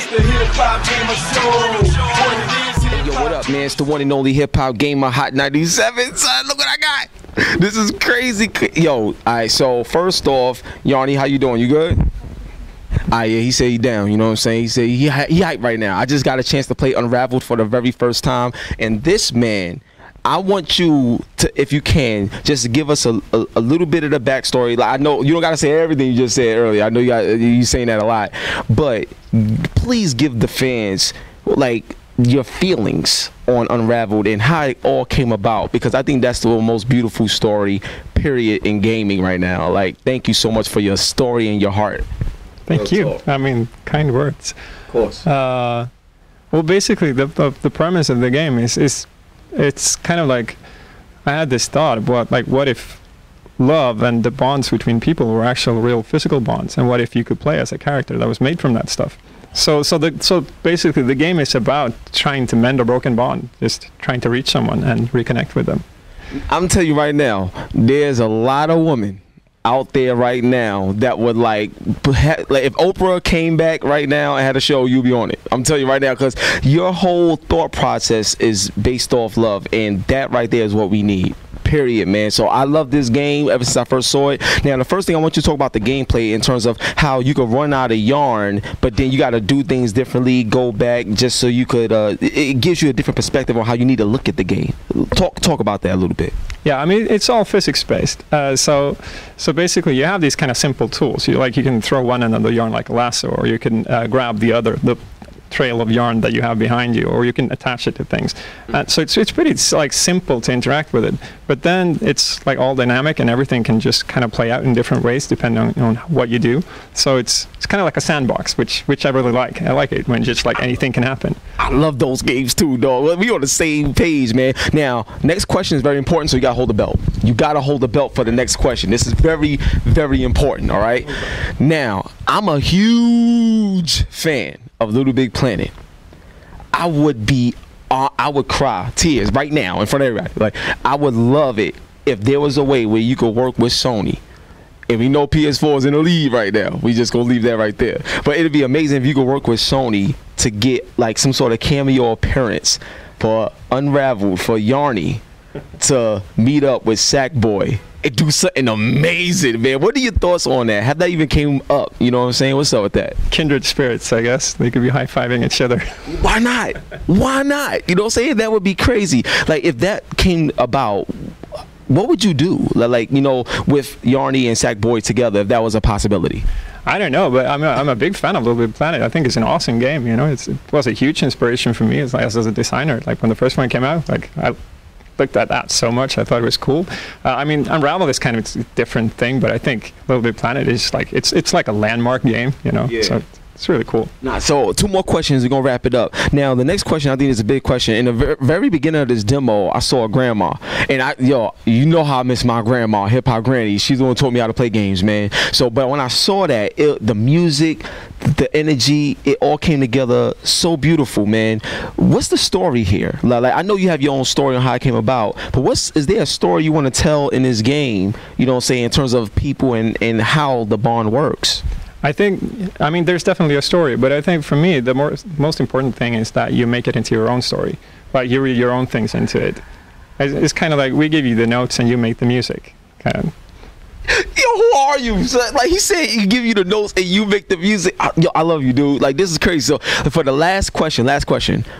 the HipHopGamer Show. Hey, yo, what up, man? It's the one and only HipHopGamer Hot 97. Son, look what I got. This is crazy. Yo, all right, so first off, Yarny, how you doing? You good? Yeah, he said he down, you know what I'm saying? He said he hyped right now. I just got a chance to play Unraveled for the very first time, and this man, I want you to, if you can, just give us a little bit of the backstory. Like, I know you don't got to say everything you just said earlier. I know you saying that a lot, but please give the fans like your feelings on Unraveled and how it all came about, because I think that's the most beautiful story, period, in gaming right now. Like, thank you so much for your story and your heart. Thank you. I mean, kind words. Of course. Well, basically, the premise of the game is it's kind of like, I had this thought about like, what if love and the bonds between people were actual real physical bonds, and what if you could play as a character that was made from that stuff? So basically the game is about trying to mend a broken bond, just trying to reach someone and reconnect with them. I'm telling you right now, there's a lot of women out there right now that would like if Oprah came back right now and had a show, you'd be on it. I'm telling you right now, because your whole thought process is based off love, and that right there is what we need, period, man. So I love this game ever since I first saw it. Now, the first thing I want you to talk about the gameplay in terms of how you could run out of yarn, but then you got to do things differently, go back, just so you could it gives you a different perspective on how you need to look at the game. Talk about that a little bit. Yeah, I mean, it's all physics based. So basically you have these kind of simple tools. You can throw one end of the yarn like a lasso, or you can grab the trail of yarn that you have behind you, or you can attach it to things. So it's pretty like simple to interact with it, but then it's like all dynamic, and everything can just kind of play out in different ways depending on what you do. So it's kind of like a sandbox, which I really like. I like it when just like anything can happen. I love those games too, dog. We on the same page, man. Now, next question is very important, so you gotta hold the belt. You gotta hold the belt for the next question. This is very, very important, all right? Now, I'm a huge fan of Little Big Planet. I would cry tears right now in front of everybody. Like, I would love it if there was a way where you could work with Sony. And we know PS4 is in the lead right now. We just gonna leave that right there. But it'd be amazing if you could work with Sony to get like some sort of cameo appearance for Unraveled, for Yarny to meet up with Sackboy and do something amazing, man. What are your thoughts on that? Have that even came up? You know what I'm saying? What's up with that? Kindred spirits, I guess. They could be high-fiving each other. Why not? Why not? You know what I'm saying? That would be crazy. Like, if that came about, what would you do? Like, you know, with Yarny and Sackboy together, if that was a possibility? I don't know, but I'm a big fan of Little Big Planet. I think it's an awesome game. You know, it was a huge inspiration for me as a designer. Like, when the first one came out, like, I looked at that so much. I thought it was cool. I mean, Unravel is kind of a different thing, but I think Little Big Planet is like, it's like a landmark game, you know. Yeah. So it's really cool. So 2 more questions. We're gonna wrap it up. Now, the next question I think is a big question. In the very beginning of this demo, I saw a grandma, and you know how I miss my grandma, Hip Hop Granny. She's the one who taught me how to play games, man. So, but when I saw that, the music, the energy, it all came together so beautiful, man. What's the story here? Like, I know you have your own story on how it came about, but is there a story you want to tell in this game, you know what I'm saying, in terms of people and how the bond works? I mean, there's definitely a story, but I think for me, the most important thing is that you make it into your own story. Like, you read your own things into it. It's kind of like we give you the notes and you make the music, kind of. Yo, who are you? So, like, he said, he give you the notes and you make the music. Yo, I love you, dude. Like, this is crazy. So, for the last question,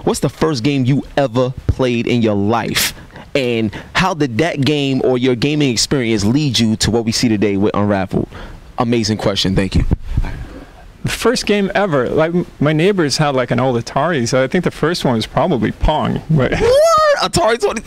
what's the first game you ever played in your life? And how did that game or your gaming experience lead you to what we see today with Unraveled? Amazing question. Thank you. The first game ever. Like, my neighbors had like an old Atari, so I think the first one was probably Pong. But what? Atari 20?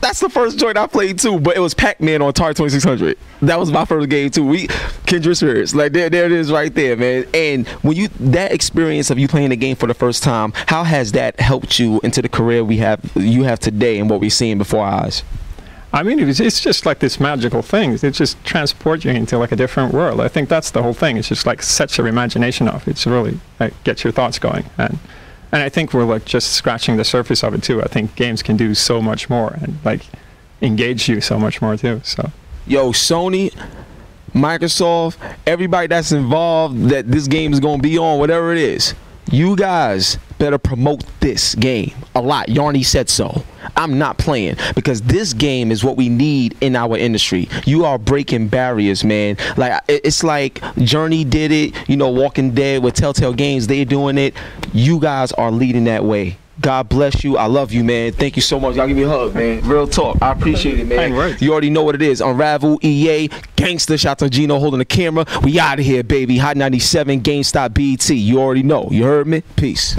That's the first joint I played too, but it was Pac-Man on Atari 2600. That was my first game too. Kindred spirits. Like, there it is right there, man. And when that experience of you playing the game for the first time, how has that helped you into the career you have today and what we're seeing before our eyes? I mean, it's just like this magical thing. It just transports you into like a different world. I think that's the whole thing. It's just like sets your imagination off. It's really like gets your thoughts going. And I think we're like just scratching the surface of it too. I think games can do so much more and like engage you so much more too. So, yo, Sony, Microsoft, everybody that's involved that this game is going to be on, whatever it is, you guys better promote this game a lot. Yarny said so. I'm not playing, because this game is what we need in our industry. You are breaking barriers, man. Like, it's like Journey did it, you know, Walking Dead with Telltale Games, they're doing it. You guys are leading that way. God bless you. I love you, man. Thank you so much. Y'all give me a hug, man. Real talk. I appreciate it, man. You already know what it is. Unravel, EA, Gangster. Shout out to Gino holding the camera. We out of here, baby. Hot 97, GameStop, BT. You already know. You heard me? Peace.